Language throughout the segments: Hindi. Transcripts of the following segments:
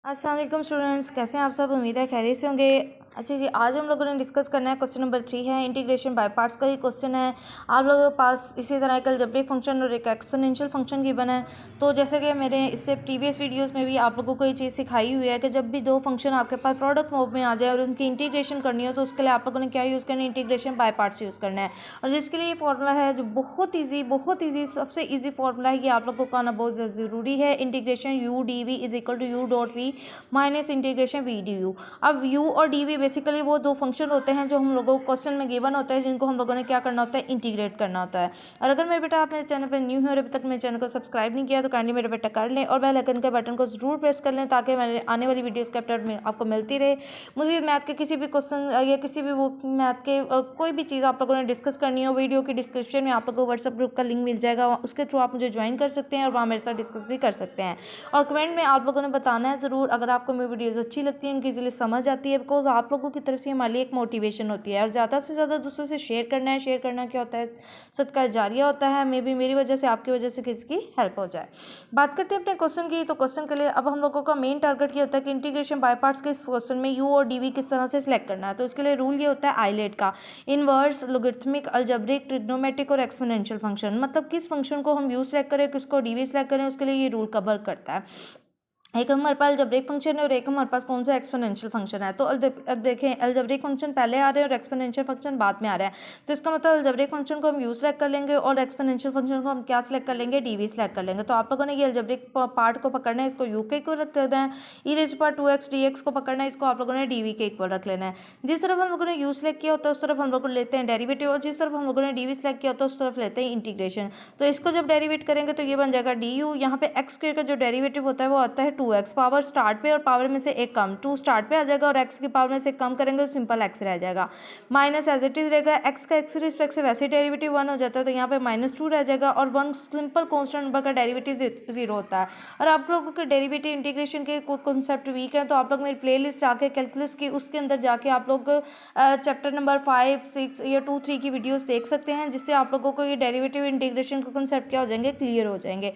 अस्सलाम वालेकुम स्टूडेंट्स, कैसे हैं आप सब। उम्मीद है खैरियत से होंगे। अच्छा जी, आज हम लोगों ने डिस्कस करना है क्वेश्चन नंबर 3 है, इंटीग्रेशन बाय पार्ट्स का ही क्वेश्चन है। आप लोगों के पास इसी तरह एक अलजेब्रिक फंक्शन और एक एक्सपोनेंशियल फंक्शन गिवन है। तो जैसे कि मैंने इससे प्रीवियस वीडियोस में भी आप लोगों को ये चीज़ सिखाई हुई है कि जब भी दो फंक्शन आपके पास प्रोडक्ट फॉर्म में आ जाए और उनकी इंटीग्रेशन करनी हो तो उसके लिए आप लोगों ने क्या यूज़ करना है, इंटीग्रेशन बाय पार्ट्स यूज़ करना है। और जिसके लिए ये फॉर्मूला है जो बहुत ईजी सबसे ईजी फॉर्मूला है, ये आप लोगों को आना बहुत ज़रूरी है। Integration U D V is equal to U dot we minus integration V D you. अब यू और डी वी बेसिकली वो दो फंक्शन होते हैं जो हम लोगों को क्वेश्चन में गिवन होता है, जिनको हम लोगों ने क्या करना होता है, इंटीग्रेट करना होता है। और अगर मेरे बेटा आप मेरे चैनल पर न्यू है और अभी तक मेरे चैनल को सब्सक्राइब नहीं किया तो काइंडली मेरे बेटा कर लें और बेल आइकन के बटन को जरूर प्रेस कर लें ताकि मेरे आने वाली वीडियोस के अपडेट आपको मिलती रहे। मुझे मैथ के किसी भी क्वेश्चन या किसी भी वो मैथ के कोई भी चीज़ आप लोगों ने डिस्कस करनी हो, वीडियो की डिस्क्रिप्शन में आप लोगों को व्हाट्सएप ग्रुप का लिंक मिल जाएगा, उसके थ्रू आप मुझे ज्वाइन कर सकते हैं और वहाँ मेरे साथ डिस्कस भी कर सकते हैं। और कमेंट में आप लोगों ने बताना है ज़रूर अगर आपको मेरी वीडियोज़ अच्छी लगती है, उनकी इजीली समझ आती है, बिकॉज आप लोगों की तरफ से हमारे लिए एक मोटिवेशन होती है। और ज़्यादा से ज़्यादा दूसरों से शेयर करना है। शेयर करना क्या होता है, सदका जारिया होता है। मे बी मेरी वजह से आपकी वजह से किसी की हेल्प हो जाए। बात करते हैं अपने क्वेश्चन की। तो क्वेश्चन के लिए अब हम लोगों का मेन टारगेट ये होता है कि इंटीग्रेशन बाय पार्ट्स के इस क्वेश्चन में यू और डी वी किस तरह से सिलेक्ट करना है। तो इसके लिए रूल ये होता है आइलेट का, इनवर्स, लोगरिथमिक, अलजेब्रिक, ट्रिग्नोमेट्रिक और एक्सपोनेंशियल फंक्शन। मतलब किस फंक्शन को हम यू सेलेक्ट करें, किसको डी वी सेलेक्ट करें, उसके लिए ये रूल कवर करता है। एक हमारे पास अलजेब्रिक फंक्शन है और एक हमारे पास कौन सा एक्सपोनेंशियल फंक्शन है। तो अब देखें, अलजेब्रिक फंक्शन पहले आ रहे हैं और एक्सपोनेंशियल फंक्शन बाद में आ रहा है। तो इसका मतलब अलजेब्रिक फंक्शन को हम यू सेलेक्ट कर लेंगे और एक्सपोनेंशियल फंक्शन को हम क्या सेलेक्ट कर लेंगे, डी वी सेलेक्ट कर लेंगे। तो आप लोगों ने ये अलजेब्रिक पार्ट को पकड़ना है, इसको यू के इक्वल रख देना है। ई रेज़ पावर 2x dx को पकड़ना है, इसको आप लोगों ने डी वी के इक्वल रख लेना है। जिस तरफ हम लोगों ने यू सेलेक्ट किया होता है उस तरफ हम लोग लेते हैं डेरिवेटिव, और जिस तरफ हम लोगों ने डी वी सेलेक्ट किया होता है उस तरफ लेते हैं इंटीग्रेशन। तो इसको जब डेरिवेट करेंगे तो ये बन जाएगा डी यू। यहाँ पे एक्स स्क्वायर का जो डेरिवेटिव होता है वो आता है 2x, पावर स्टार्ट पे और पावर में से एक कम, 2 स्टार्ट पे आ जाएगा और x की पावर में से कम करेंगे तो सिंपल x रह जाएगा। माइनस एज इट इज रहेगा, x का x रिस्पेक्ट से वैसे डेरिवेटिव 1 हो जाता है तो यहाँ पे -2 रह जाएगा और 1 सिंपल कांस्टेंट नंबर का डेरिवेटिव 0 होता है। और आप लोगों के डेरिवेटिव इंटीग्रेशन के कॉन्सेप्ट वीक है तो आप लोग मेरी प्लेलिस्ट जाके कैलकुलस की उसके अंदर जाके आप लोग चैप्टर नंबर 5, 6 या 2, 3 की वीडियोस देख सकते हैं, जिससे आप लोगों को ये डेरिवेटिव इंटीग्रेशन के कॉन्सेप्ट क्या हो जाएंगे, क्लियर हो जाएंगे।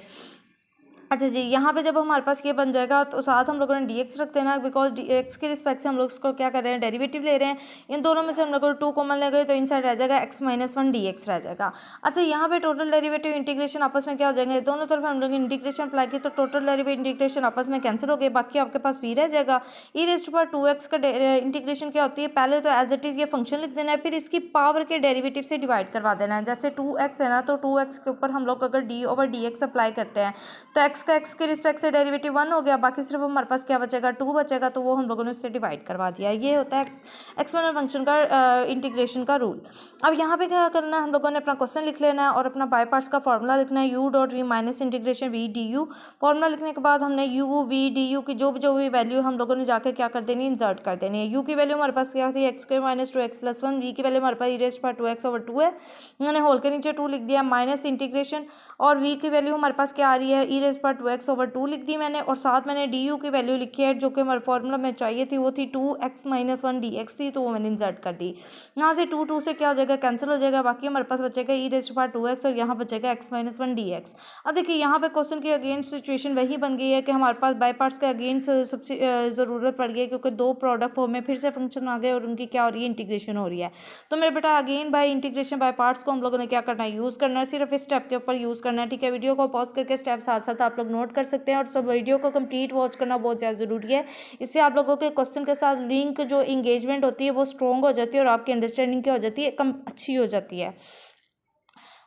अच्छा जी, यहाँ पे जब हमारे पास ये बन जाएगा तो साथ हम लोगों ने dx रख देना, बिकॉज dx के रिस्पेक्ट से हम लोग इसको क्या कर रहे हैं, डेरिवेटिव ले रहे हैं। इन दोनों में से हम लोग को 2 कॉमन ले गए तो इनसाइड रह जाएगा x माइनस 1 dx रह जाएगा। अच्छा, यहाँ पे टोटल डेरिवेटिव इंटीग्रेशन आपस में क्या हो जाएंगे, दोनों तरफ हम लोग इंटीग्रेशन अप्लाई किए तो टोटल डेरिवेटिव इंटीग्रेशन आपस में कैंसिल हो गए, बाकी आपके पास v रह जाएगा। ई रेज़ टू पावर 2x का इंटीग्रेशन क्या होती है, पहले तो एज इट इज़ ये फंक्शन लिख देना है, फिर इसकी पावर के डेरिवेटिव से डिवाइड करवा देना है। जैसे 2x है ना, तो 2x के ऊपर हम लोग अगर d/dx अप्लाई करते हैं तो x का x के रिस्पेक्ट से डेरिवेटिव 1 हो गया, बाकी सिर्फ हमारे पास क्या बचेगा, 2 बचेगा, तो वो हम लोगों ने उससे डिवाइड करवा दिया। ये होता है एक्सपोनेंशियल फंक्शन का इंटीग्रेशन का रूल। अब यहाँ पे क्या करना है, हम लोगों ने अपना क्वेश्चन लिख लेना है और अपना बाय पार्ट्स का फॉर्मूला लिखना है, U dot we minus integration V D U. Formula लिखने के बाद हमने यू वी डी यू की जो भी वैल्यू हम लोगों ने जाकर क्या कर देनी, इंसर्ट कर देनी है। यू की वैल्यू हमारे पास क्या थी, x square minus 2x plus 1। V की वैल्यू हमारे पास ई रेज़ पावर 2x/2 है, मैंने होल के नीचे 2 लिख दिया, माइनस इंटीग्रेशन। और वी की वैल्यू हमारे पास क्या आ रही है, ई रेज़ पावर 2x/2 लिख दी मैंने, और साथ मैंने डी यू की वैल्यू लिखी है जो कि हमारे फॉर्मूला में चाहिए थी, वो थी 2x माइनस 1 dx थी, तो वो मैंने इंसर्ट कर दी। यहाँ से 2 से क्या हो जाएगा, कैंसिल हो जाएगा, बाकी हमारे पास बचेगा ई रेज़ टू पावर 2x और यहाँ बचेगा x माइनस 1 dx। अब देखिए यहाँ पे क्वेश्चन की अगेंस्ट सिचुएशन वही बन गई है कि हमारे पास बाय पार्ट्स के अगेंस्ट सबसे ज़रूरत पड़ गई है, क्योंकि दो प्रोडक्ट फॉर्म में फिर से फंक्शन आ गए और उनकी क्या हो रही है, इंटीग्रेशन हो रही है। तो मेरे बेटा again bye integration by parts को हम लोगों ने क्या करना है, यूज़ करना है, सिर्फ इस स्टेप के ऊपर यूज़ करना है। ठीक है, वीडियो को पॉज करके स्टेप साथ साथ आप लोग नोट कर सकते हैं और सब वीडियो को कंप्लीट वॉच करना बहुत ज़्यादा ज़रूरी है। इससे आप लोगों के क्वेश्चन के साथ लिंक जो इंगेजमेंट होती है वो स्ट्रॉन्ग हो जाती है और आपकी अंडरस्टैंडिंग क्या हो जाती है, कम अच्छी हो जाती है।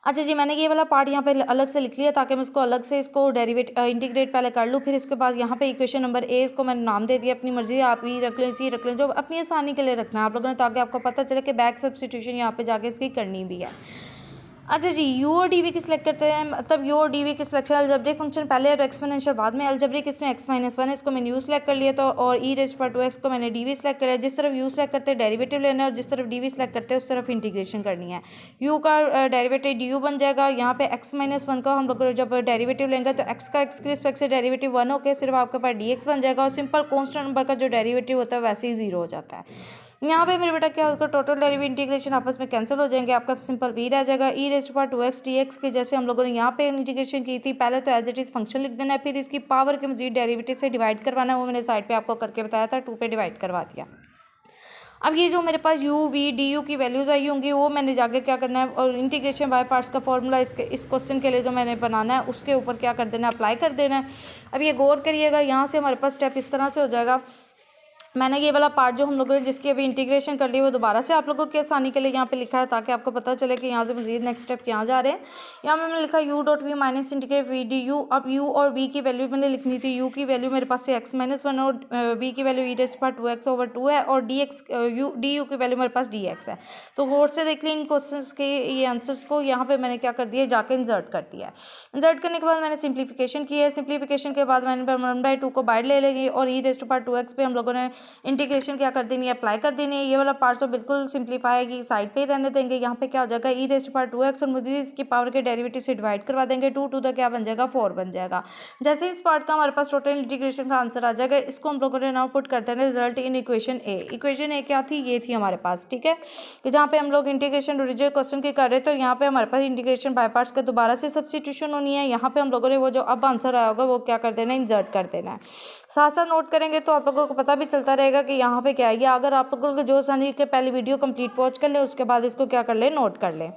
अच्छा जी, मैंने ये वाला पार्ट यहाँ पे अलग से लिख लिया ताकि मैं इसको अलग से इसको इंटीग्रेट पहले कर लूँ, फिर इसके बाद यहाँ पे इक्वेशन नंबर ए इसको मैंने नाम दे दिया, अपनी मर्जी आप ही रख लें, इसी रख लें, जो अपनी आसानी के लिए रखना है आप लोगों ने, ताकि आपको पता चले कि बैक सब्स्टिट्यूशन यहाँ पे जाके इसकी करनी भी है। अच्छा जी, यू और डी वी की सिलेक्ट करते हैं, मतलब यू और डी वी की सिलेक्शन अलजेब्रिक फंक्शन पहले और एक्सपोनेंशियल बाद में। अलजेब्रिक इसमें x माइनस 1 है, इसको मैंने यू सेलेक्ट कर लिया, तो और ई रेज़ पावर 2x को मैंने डी वी सेलेक्ट कर लिया। जिस तरफ यू सेलेक्ट करते हैं डेरिवेटिव लेना है और जिस तरफ डी वी सेलेक्ट करते हैं उस तरफ इंटीग्रेशन करनी है। यू का डेरिवेटिव डी यू बन जाएगा, यहाँ पे x माइनस 1 का हम लोग जब डेरिवेटिव लेंगे तो x का x के रिस्पेक्ट से डेरिवेटिव 1 होकर सिर्फ आपके पास dx बन जाएगा और सिंपल कॉन्स्टेंट नंबर का जो डेरिवेटिव होता है वैसे ही 0 हो जाता है। यहाँ पे मेरे बेटा क्या होगा, टोटल डेरिवेटिव इंटीग्रेशन आपस में कैंसिल हो जाएंगे, आपका सिंपल v रह जाएगा। e raise to power 2x dx के जैसे हम लोगों ने यहाँ पे इंटीग्रेशन की थी, पहले तो एज इट इज़ फंक्शन लिख देना है, फिर इसकी पावर के मजीद डेरिवेटिव से डिवाइड करवाना है। वो मैंने साइड पे आपको करके बताया था, 2 पे डिवाइड करवा दिया। अब ये जो मेरे पास u v du की वैल्यूज़ आई होंगी वो मैंने जाके क्या करना है, और इंटीग्रेशन बाय पार्ट्स का फॉर्मूला इस क्वेश्चन के लिए जो मैंने बनाना है उसके ऊपर क्या कर देना है, अप्लाई कर देना है। अब ये गौर करिएगा, यहाँ से हमारे पास स्टेप इस तरह से हो जाएगा। मैंने ये वाला पार्ट जो हम लोगों ने जिसकी अभी इंटीग्रेशन कर ली वो दोबारा से आप लोगों की आसानी के लिए यहाँ पे लिखा है, ताकि आपको पता चले कि यहाँ से मजीद नेक्स्ट स्टेप यहाँ जा रहे हैं। यहाँ में मैंने लिखा u dot we minus integrate v D you. अब u और v की वैल्यू मैंने लिखनी थी, u की वैल्यू मेरे पास से x-1 और v की value e raise to power 2x/2 है, और du की वैल्यू मेरे पास dx है। तो गौर से देख ली इन क्वेश्चन के ये आंसर्स को। यहाँ पर मैंने क्या कर दिया, जाके इंसर्ट कर दिया है। इंसर्ट करने के बाद मैंने सिंप्लीफिकेशन की है। सिंप्लीफिकेशन के बाद मैंने 1/2 को बाहर ले लेंगे, और e raise to power 2x पे हम लोगों ने इंटीग्रेशन क्या कर देनी है, अप्लाई कर देनी है। ये वाला पार्ट तो बिल्कुल सिंप्लीफाई है कि साइड पे ही रहने देंगे। यहाँ पे क्या हो जाएगा, e raise to power 2x और मुझे इसकी पावर के डेरिवेटिव से डिवाइड करवा देंगे, 2 टू द क्या बन जाएगा, 4 बन जाएगा। जैसे इस पार्ट का हमारे पास टोटल इंटीग्रेशन का आंसर आ जाएगा, इसको हम लोगों ने नाउ पुट करते हैं result in equation a. Equation a क्या थी, ये थी हमारे पास, ठीक है, कि जहाँ पे हम लोग इंटीग्रेशन ओरिजिनल क्वेश्चन की कर रहे थे, तो यहाँ पे हमारे पास इंटीग्रेशन बाय पार्ट्स का दोबारा से सब्स्टिट्यूशन होनी है। यहाँ पे हम लोगों ने वो जो अब आंसर आया होगा वो क्या कर देना है, इंसर्ट कर देना है। साथ साथ नोट करेंगे तो आप लोगों को पता भी चलता रहेगा कि यहाँ पे क्या है। या अगर आप लोगों को जो आसानी के पहले वीडियो कंप्लीट वॉच कर ले, उसके बाद इसको क्या कर ले, नोट कर ले।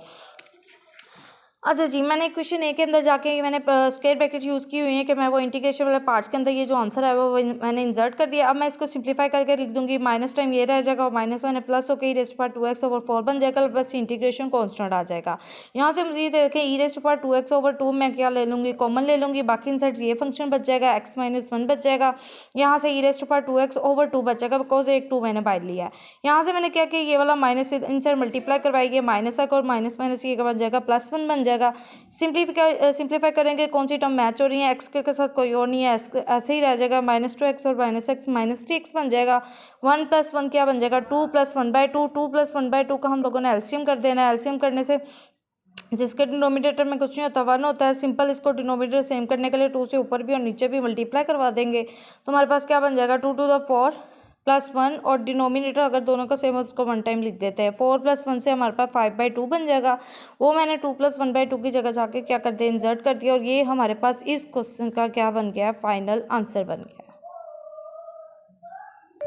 अच्छा जी, मैंने इक्वेशन ए के अंदर जाके मैंने स्क्वायर ब्रैकेट यूज़ की हुई है कि मैं वो इंटीग्रेशन वाले पार्ट्स के अंदर ये जो आंसर है वो मैंने इंसर्ट कर दिया। अब मैं इसको सिंप्लीफाई करके लिख दूंगी, माइनस टाइम ये रह जाएगा और माइनस मैंने प्लस होकर e raise to power 2x/4 बन जाएगा, बस इंटीग्रेशन कॉन्स्टेंट आ जाएगा। यहाँ से मजीद देखें, e raise to power 2x/2 मैं क्या ले लूँगी, कॉमन ले लूँगी, बाकी इन साइड ये फंक्शन बच जाएगा, x-1 बच जाएगा। यहाँ से e raise to power 2x/2 बच जाएगा, बिकॉज एक 2 मैंने बाहर लिया है। यहाँ से मैंने क्या किया, ये वाला माइनस इन साइड मल्टीप्लाई करवाइए, माइनस और माइनस माइनस ये बन जाएगा +1 बन जाएगा। सिंप्लीफाई करेंगे, कौन सी टर्म मैच हो रही है, एक्स के साथ कोई और नहीं है, ऐसे ही रह जाएगा, -2x और -x -3x बन जाएगा। 1 + 1 क्या बन जाएगा, 2 + 1/2। 2 + 1/2 का हम लोगों ने एलसीएम कर देना है। एलसीएम करने से जिसके डिनोमिनेटर में कुछ नहीं होता, 1 होता है। सिंपल इसको डिनोमिनेटर सेम करने के लिए 2 से ऊपर भी और नीचे भी मल्टीप्लाई करवा देंगे, तो हमारे पास क्या बन जाएगा, 2 to the 4 + 1, और डिनोमिनेटर अगर दोनों का सेम हो उसको 1 टाइम लिख देते हैं। 4 + 1 से हमारे पास 5/2 बन जाएगा। वो मैंने 2 + 1/2 की जगह जाके क्या कर दिया, इंसर्ट कर दिया, और ये हमारे पास इस क्वेश्चन का क्या बन गया, फाइनल आंसर बन गया।